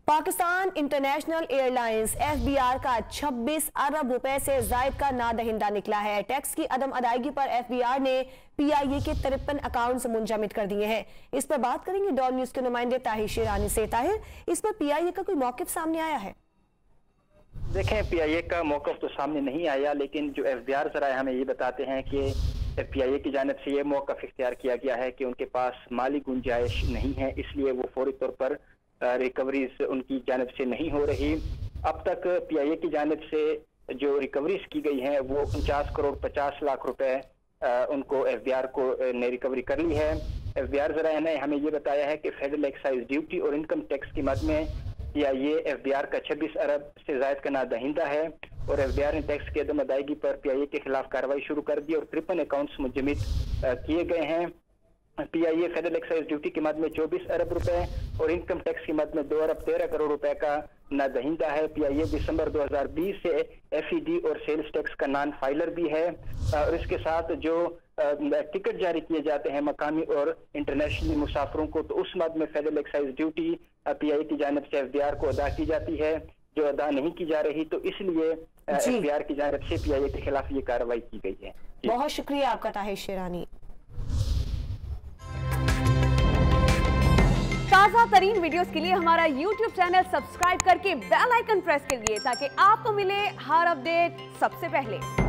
Pakistan international airlines FBR का 26 अरब रुपए से जायद का नादहिंदा निकला है। टैक्स की अदम अदायगी पर एफबीआर ने पीआईए के 53 अकाउंट्स मुंजमद कर दिए हैं। इस पर बात करेंगे डॉन न्यूज के नुमाइंदे ताहिर शेरानी से। ताहिर, इस पर पीआईए का कोई मौकिफ सामने आया है? देखें, पीआईए का मौक़िफ़ तो सामने नहीं आया, लेकिन जो एफबीआर ज़राए हमें ये बताते हैं कि पीआईए की जानिब से ये मौक़िफ़ इख्तियार किया गया है कि उनके पास माली गुंजाइश नहीं है, इसलिए वो फौरी तौर पर रिकवरीज उनकी जानिब से नहीं हो रही। अब तक पीआईए की जानिब से जो रिकवरीज की गई हैं वो 49 करोड़ 50 लाख रुपए उनको एफबीआर को ने रिकवरी कर ली है। एफबीआर ज़राए ने हमें ये बताया है कि फेडरल एक्साइज ड्यूटी और इनकम टैक्स की मद में पीआईए एफबीआर का 26 अरब से जायद का नादहिंदा है और एफबीआर ने टैक्स की अदम अदायगी पर पीआईए के खिलाफ कार्रवाई शुरू कर दी और 53 अकाउंट्स मुंजमद किए गए हैं। पीआईए फेडरल एक्साइज ड्यूटी की मद में 24 अरब रुपए और इनकम टैक्स की मद में 2 अरब 13 करोड़ रुपए का नादहिंदा है। पीआईए दिसंबर 2020 से एफईडी और सेल्स टैक्स का नॉन फाइलर भी है और इसके साथ जो टिकट जारी किए जाते हैं मकामी और इंटरनेशनल मुसाफिरों को, तो उस मद में फेडरल एक्साइज ड्यूटी पीआईए की जानिब से एफबीआर को अदा की जाती है, जो अदा नहीं की जा रही, तो इसलिए एफबीआर की जानिब से पीआईए के खिलाफ ये कार्रवाई की गई है। बहुत शुक्रिया आपका ताहिर शेरानी। ताज़ा तरीन वीडियोस के लिए हमारा YouTube चैनल सब्सक्राइब करके बेल आइकन प्रेस कीजिए ताकि आपको मिले हर अपडेट सबसे पहले।